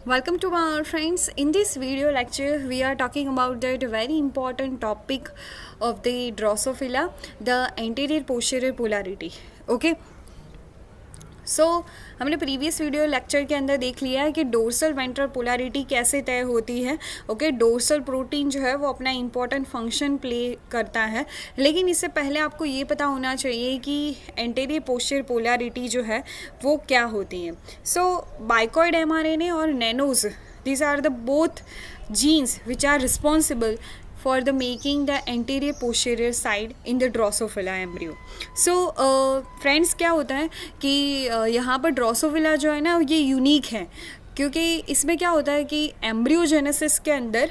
Welcome to our friends. In this video lecture, we are talking about that very important topic of the Drosophila, the anterior posterior polarity. Okay. हमने previous video lecture के अंदर देख लिया है कि dorsal ventral polarity कैसे तय होती है. ओके, डोर्सल प्रोटीन जो है वो अपना इम्पॉर्टेंट फंक्शन प्ले करता है, लेकिन इससे पहले आपको ये पता होना चाहिए कि एंटेरियर पोस्टीरियर पोलैरिटी जो है वो क्या होती है. बाइकॉइड एमआरएनए और नैनोज, these are the both genes which are responsible for the making the anterior posterior side in the Drosophila embryo. Friends, क्या होता है कि यहाँ पर ड्रोसोफिला जो है ना ये यूनिक है, क्योंकि इसमें क्या होता है कि एम्ब्रियोजेनेसिस के अंदर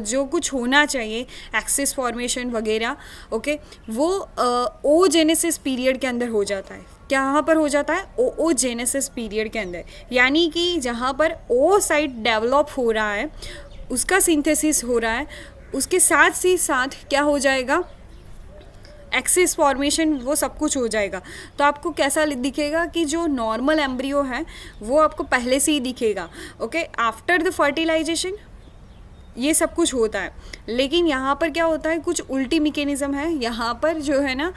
जो कुछ होना चाहिए एक्सिस फॉर्मेशन वगैरह, ओके, वो ओजेनेसिस पीरियड के अंदर हो जाता है. कहाँ पर हो जाता है? ओजेनेसिस पीरियड के अंदर, यानी कि जहाँ पर ओ साइट डेवलप हो रहा है, उसका सिंथेसिस हो रहा है, उसके साथ ही साथ क्या हो जाएगा, एक्सिस फॉर्मेशन, वो सब कुछ हो जाएगा. तो आपको कैसा दिखेगा कि जो नॉर्मल एम्ब्रियो है वो आपको पहले से ही दिखेगा. ओके, आफ्टर द फर्टिलाइजेशन ये सब कुछ होता है, लेकिन यहाँ पर क्या होता है, कुछ उल्टी मैकेनिज्म है. यहाँ पर जो है ना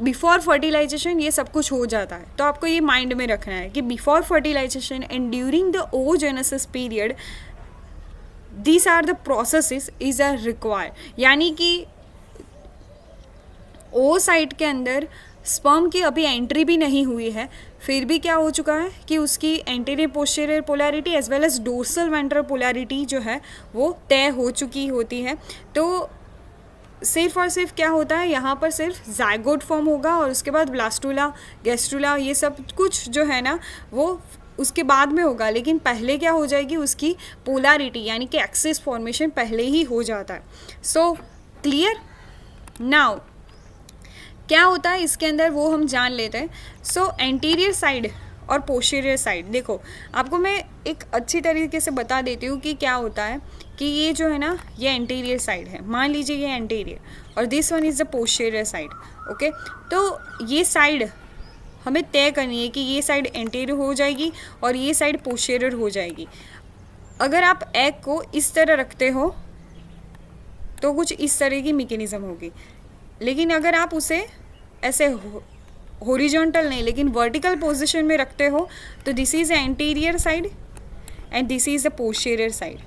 बिफोर फर्टिलाइजेशन ये सब कुछ हो जाता है. तो आपको ये माइंड में रखना है कि before fertilization and during the oogenesis period these are the processes is are required. यानी कि ओ साइट के अंदर स्पर्म की अभी एंट्री भी नहीं हुई है, फिर भी क्या हो चुका है कि उसकी anterior posterior polarity as well as dorsal ventral polarity जो है वो तय हो चुकी होती है. तो सिर्फ और सिर्फ क्या होता है, यहाँ पर सिर्फ जाइगोट फॉर्म होगा और उसके बाद ब्लास्टुला, गैस्ट्रुला, ये सब कुछ जो है ना वो उसके बाद में होगा, लेकिन पहले क्या हो जाएगी, उसकी पोलैरिटी यानी कि एक्सिस फॉर्मेशन पहले ही हो जाता है. क्लियर. नाउ क्या होता है इसके अंदर वो हम जान लेते हैं. एंटीरियर साइड और पोस्टीरियर साइड, देखो आपको मैं एक अच्छी तरीके से बता देती हूँ कि क्या होता है कि ये जो है ना ये एंटीरियर साइड है, मान लीजिए ये एंटीरियर, और this one is the posterior side. Okay, तो ये साइड हमें तय करनी है कि ये साइड एंटीरियर हो जाएगी और ये साइड पोस्टीरियर हो जाएगी. अगर आप एग को इस तरह रखते हो तो कुछ इस तरह की मैकेनिज्म होगी, लेकिन अगर आप उसे ऐसे हॉरिजॉन्टल नहीं लेकिन वर्टिकल पोजीशन में रखते हो तो this is anterior side and this is the posterior side.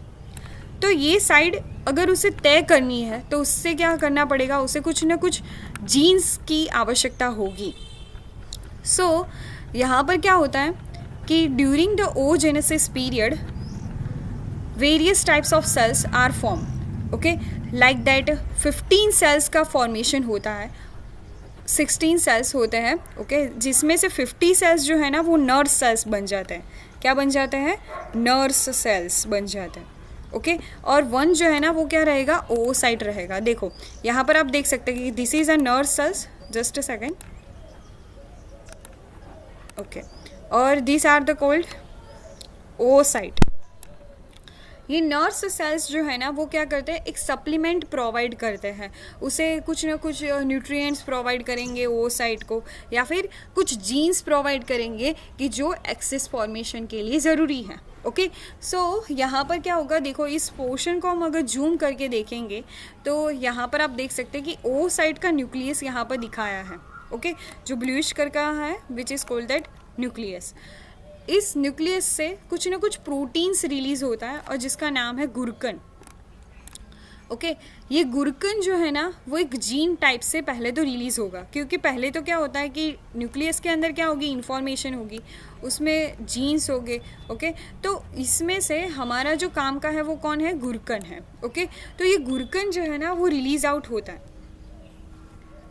तो ये साइड अगर उसे तय करनी है तो उससे क्या करना पड़ेगा, उसे कुछ ना कुछ जीन्स की आवश्यकता होगी. यहाँ पर क्या होता है कि during the oogenesis period various types of cells are form. Okay, like that 15 cells का फॉर्मेशन होता है, 16 सेल्स होते हैं. ओके, जिसमें से 50 सेल्स जो है ना वो नर्व सेल्स बन जाते हैं. क्या बन जाते हैं? नर्व सेल्स बन जाते हैं. ओके, और वन जो है ना वो क्या रहेगा, ओ साइट रहेगा. देखो यहाँ पर आप देख सकते हैं कि this is a nerve cells. Just a second. Okay, और this are the called oocyte. ये नर्व्स सेल्स जो है ना वो क्या करते हैं, एक सप्लीमेंट प्रोवाइड करते हैं, उसे कुछ ना कुछ न्यूट्रिएंट्स प्रोवाइड करेंगे ओसाइट को, या फिर कुछ जीन्स प्रोवाइड करेंगे कि जो एक्सिस फॉर्मेशन के लिए ज़रूरी है. ओके, यहाँ पर क्या होगा, देखो इस पोर्शन को हम अगर जूम करके देखेंगे तो यहाँ पर आप देख सकते हैं कि ओ साइट का न्यूक्लियस यहाँ पर दिखाया है. ओके, जो ब्लूइश कलर का है which is called that nucleus. इस न्यूक्लियस से कुछ ना कुछ प्रोटीन्स रिलीज होता है और जिसका नाम है गुरकन. ओके, ये गुरकन जो है ना वो एक जीन टाइप से पहले तो रिलीज़ होगा, क्योंकि पहले तो क्या होता है कि न्यूक्लियस के अंदर क्या होगी, इंफॉर्मेशन होगी, उसमें जीन्स होंगे. ओके, तो इसमें से हमारा जो काम का है वो कौन है, गुरकन है. ओके, तो ये गुरकन जो है ना वो रिलीज आउट होता है.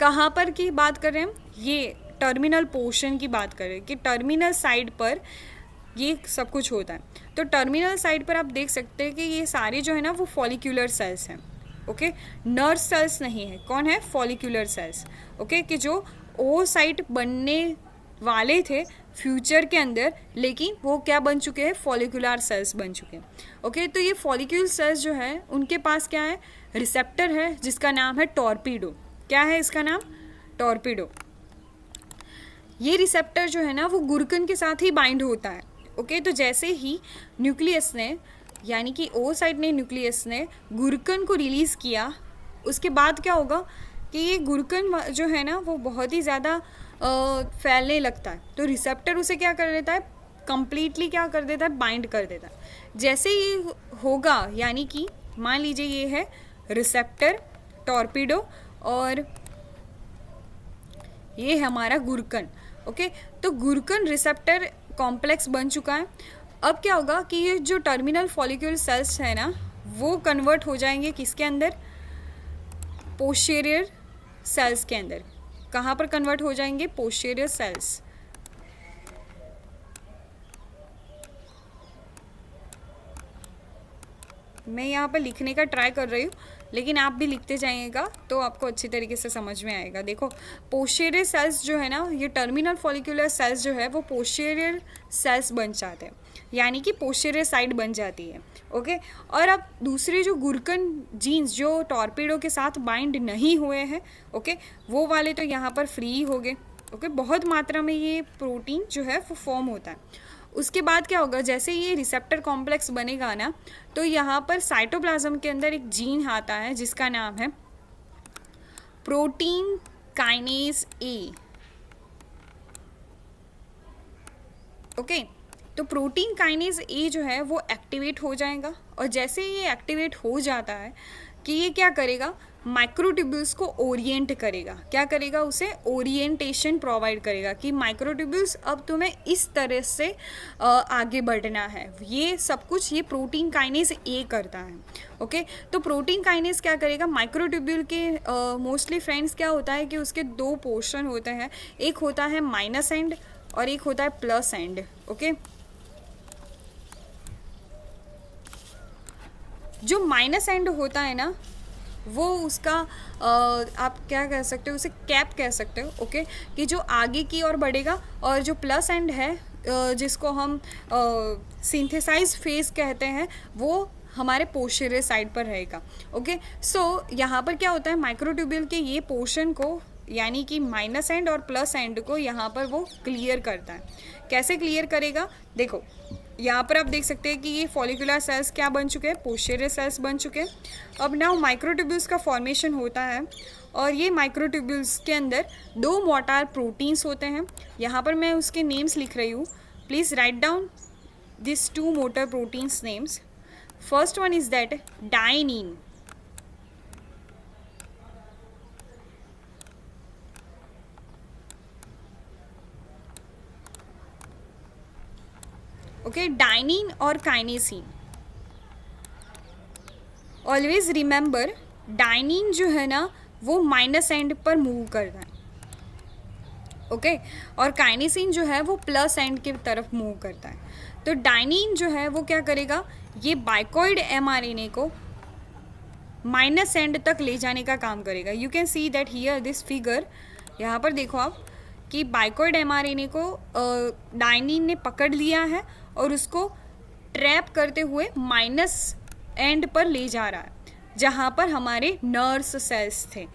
कहाँ पर की बात कर रहे हैं हम, ये टर्मिनल पोर्शन की बात कर रहे हैं कि टर्मिनल साइड पर ये सब कुछ होता है. तो टर्मिनल साइड पर आप देख सकते हैं कि ये सारे जो है ना वो फॉलिक्यूलर सेल्स हैं. ओके, नर्व सेल्स नहीं है, कौन है, फॉलिक्यूलर सेल्स. ओके, कि जो ओ साइट बनने वाले थे फ्यूचर के अंदर, लेकिन वो क्या बन चुके हैं, फॉलिक्यूलर सेल्स बन चुके हैं. ओके, तो ये फॉलिक्यूलर सेल्स जो है उनके पास क्या है, रिसेप्टर है जिसका नाम है टॉर्पीडो. क्या है इसका नाम, टॉर्पीडो. ये रिसेप्टर जो है ना वो गुरकन के साथ ही बाइंड होता है. ओके, तो जैसे ही न्यूक्लियस ने यानी कि ओ साइड ने न्यूक्लियस ने गुरकन को रिलीज़ किया, उसके बाद क्या होगा कि ये गुरकन जो है ना वो बहुत ही ज़्यादा फैलने लगता है। तो रिसेप्टर उसे क्या कर देता है, कंप्लीटली क्या कर देता है, बाइंड कर देता है। जैसे ये होगा यानी कि मान लीजिए ये है रिसेप्टर टॉर्पीडो और ये है हमारा गुरकन। ओके, तो गुरकन रिसेप्टर कॉम्प्लेक्स बन चुका है। अब क्या होगा कि ये जो टर्मिनल फॉलिक्यूल सेल्स है ना वो कन्वर्ट हो जाएंगे किसके अंदर, पोस्टीरियर सेल्स के अंदर। कहाँ पर कन्वर्ट हो जाएंगे, पोस्टीरियर सेल्स। मैं यहाँ पर लिखने का ट्राई कर रही हूँ, लेकिन आप भी लिखते जाइएगा तो आपको अच्छी तरीके से समझ में आएगा। देखो, पोस्टीरियर सेल्स जो है ना, ये टर्मिनल फॉलिक्यूलर सेल्स जो है वो पोस्टीरियर सेल्स बन जाते हैं, यानी कि पोस्टीरियर साइड बन जाती है। ओके, और अब दूसरे जो गुरकन जीन्स जो टॉर्पीडो के साथ बाइंड नहीं हुए हैं, ओके, वो वाले तो यहाँ पर फ्री हो गए। ओके, बहुत मात्रा में ये प्रोटीन जो है वो फॉर्म होता है। उसके बाद क्या होगा, जैसे ये रिसेप्टर कॉम्प्लेक्स बनेगा ना, तो यहाँ पर साइटोप्लाज्म के अंदर एक जीन आता है जिसका नाम है प्रोटीन काइनेज ए। ओके, तो प्रोटीन काइनेज ए जो है वो एक्टिवेट हो जाएगा, और जैसे ये एक्टिवेट हो जाता है कि ये क्या करेगा, माइक्रोट्यूब्यूल्स को ओरिएंट करेगा। क्या करेगा, उसे ओरिएंटेशन प्रोवाइड करेगा कि माइक्रोट्यूब्यूल्स अब तुम्हें इस तरह से आगे बढ़ना है। ये सब कुछ ये प्रोटीन काइनेज ए करता है। ओके, तो प्रोटीन काइनेज क्या करेगा, माइक्रोट्यूब्यूल के मोस्टली फ्रेंड्स क्या होता है कि उसके दो पोर्शन होते हैं, एक होता है माइनस एंड और एक होता है प्लस एंड। ओके, जो माइनस एंड होता है ना वो उसका आप क्या कह सकते हो, उसे कैप कह सकते हो। ओके, कि जो आगे की ओर बढ़ेगा, और जो प्लस एंड है जिसको हम सिंथेसाइज फेज कहते हैं, वो हमारे पोस्टीरियर साइड पर रहेगा। ओके, सो यहाँ पर क्या होता है, माइक्रोट्यूब्यूल के ये पोर्शन को यानी कि माइनस एंड और प्लस एंड को यहाँ पर वो क्लियर करता है। कैसे क्लियर करेगा, देखो यहाँ पर आप देख सकते हैं कि ये फॉलिकुलर सेल्स क्या बन चुके हैं, पोस्टीरियर सेल्स बन चुके हैं। अब नाउ माइक्रोट्यूब्यूल्स का फॉर्मेशन होता है, और ये माइक्रोट्यूब्यूल्स के अंदर दो मोटार प्रोटीन्स होते हैं। यहाँ पर मैं उसके नेम्स लिख रही हूँ, please write down this two motor proteins names. First one is that dynein. Okay, dynein और काइनेसिन। ऑलवेज रिमेंबर, डाइनिन जो है ना वो माइनस एंड पर मूव करता है। ओके, और काइनेसिन जो है वो प्लस एंड की तरफ मूव करता है। तो डाइनिन जो है वो क्या करेगा, ये बाइकॉइड एमआरएनए को माइनस एंड तक ले जाने का काम करेगा। You can see that here this figure, यहाँ पर देखो आप कि बाइकॉइड एमआरएनए को डाइनिन ने पकड़ लिया है और उसको ट्रैप करते हुए माइनस एंड पर ले जा रहा है, जहाँ पर हमारे नर्व्स सेल्स थे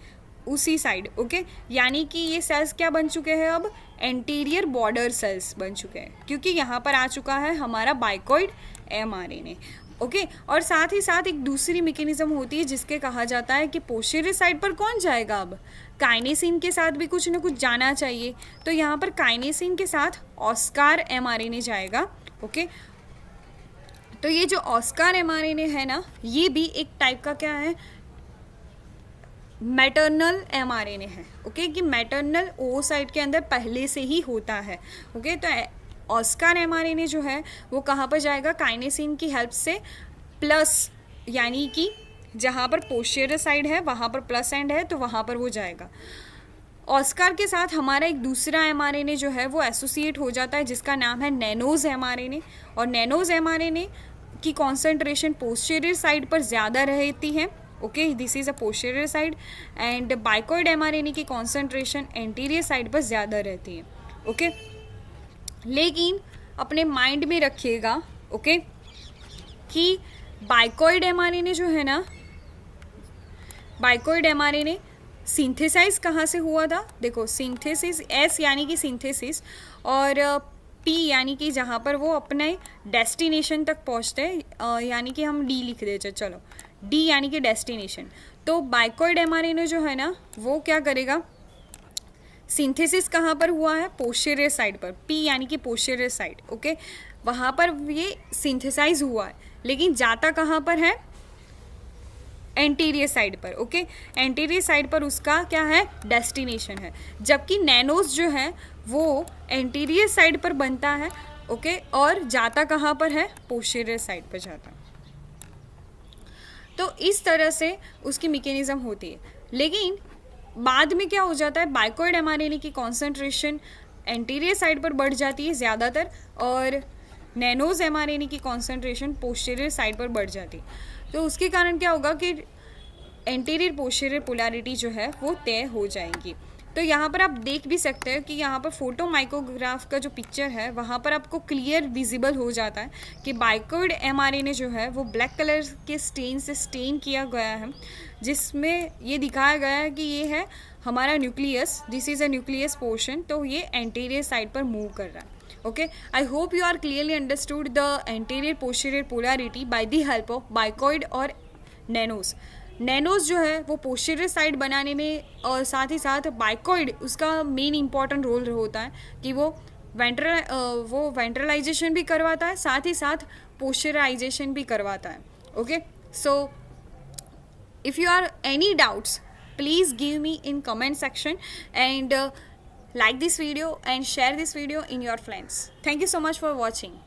उसी साइड। ओके, यानी कि ये सेल्स क्या बन चुके हैं, अब एंटीरियर बॉर्डर सेल्स बन चुके हैं, क्योंकि यहाँ पर आ चुका है हमारा बाइकॉइड एमआरएनए। ओके, और साथ ही साथ एक दूसरी मैकेनिज्म होती है जिसके कहा जाता है कि पोस्टीरियर साइड पर कौन जाएगा, अब काइनेसिन के साथ भी कुछ ना कुछ जाना चाहिए। तो यहाँ पर काइनेसिन के साथ ऑस्कार एमआरएनए जाएगा। ओके, तो ये जो ऑस्कार एमआरएनए है ना, ये भी एक टाइप का क्या है, मैटरनल एमआरएनए है। ओके, कि मैटरनल ओ साइड के अंदर पहले से ही होता है। ओके, तो ऑस्कार एमआरएनए जो है वो कहाँ पर जाएगा, काइनेसिन की हेल्प से प्लस, यानी कि जहाँ पर पोस्टीरियर साइड है वहाँ पर प्लस एंड है तो वहाँ पर वो जाएगा। ऑस्कार के साथ हमारा एक दूसरा एमआरएनए जो है वो एसोसिएट हो जाता है जिसका नाम है नैनोज एमआरएनए, और नैनोज एमआरएनए की कॉन्सेंट्रेशन पोस्टीरियर साइड पर ज़्यादा रहती है। Okay, this is a posterior side, and bicoid mRNA की कॉन्सेंट्रेशन एंटीरियर साइड पर ज़्यादा रहती है। ओके, लेकिन अपने माइंड में रखिएगा ओके कि बाइकॉइड एमआरएनए जो है ना, बाइकॉइड एमआरएनए सिंथेसाइज कहाँ से हुआ था, देखो सिंथेसिस, एस यानी कि सिंथेसिस, और P यानी कि जहाँ पर वो अपने डेस्टिनेशन तक पहुँचते हैं, यानी कि हम D लिख देते, चलो D यानी कि डेस्टिनेशन। तो बाइकॉइड mRNA जो है ना वो क्या करेगा, सिंथेसिस कहाँ पर हुआ है, पोस्टीरियर साइड पर, P यानी कि पोस्टीरियर साइड, ओके, वहाँ पर ये सिंथेसाइज हुआ है, लेकिन जाता कहाँ पर है, एंटीरियर साइड पर, ओके, एंटीरियर साइड पर उसका क्या है, डेस्टिनेशन है। जबकि नैनोस जो है वो एंटीरियर साइड पर बनता है, ओके, और जाता कहाँ पर है, पोस्टीरियर साइड पर जाता। तो इस तरह से उसकी मैकेनिज्म होती है। लेकिन बाद में क्या हो जाता है, बाइकॉइड mRNA की कॉन्सेंट्रेशन एंटीरियर साइड पर बढ़ जाती है ज़्यादातर, और नैनोज mRNA की कॉन्सेंट्रेशन पोस्टीरियर साइड पर बढ़ जाती है। तो उसके कारण क्या होगा कि एंटीरियर पोस्टीरियर पोलैरिटी जो है वो तय हो जाएंगी। तो यहाँ पर आप देख भी सकते हैं कि यहाँ पर फोटो माइक्रोग्राफ का जो पिक्चर है वहाँ पर आपको क्लियर विजिबल हो जाता है कि बाइकॉइड mRNA जो है वो ब्लैक कलर के स्टेन से स्टेन किया गया है, जिसमें ये दिखाया गया है कि ये है हमारा nucleus, this is a nucleus portion, तो ये एंटीरियर साइड पर मूव कर रहा है। Okay, I hope you are clearly understood the anterior posterior polarity by the help of bicoid और नैनोस। नैनोस जो है वो पोस्टीरियर साइड बनाने में, और साथ ही साथ बाइकॉइड उसका मेन इंपॉर्टेंट रोल होता है कि वो वेंट्रलाइजेशन भी करवाता है, साथ ही साथ पोस्चराइजेशन भी करवाता है। Okay, so if you are any doubts, please give me in comment section, and like this video and share this video in your friends. Thank you so much for watching.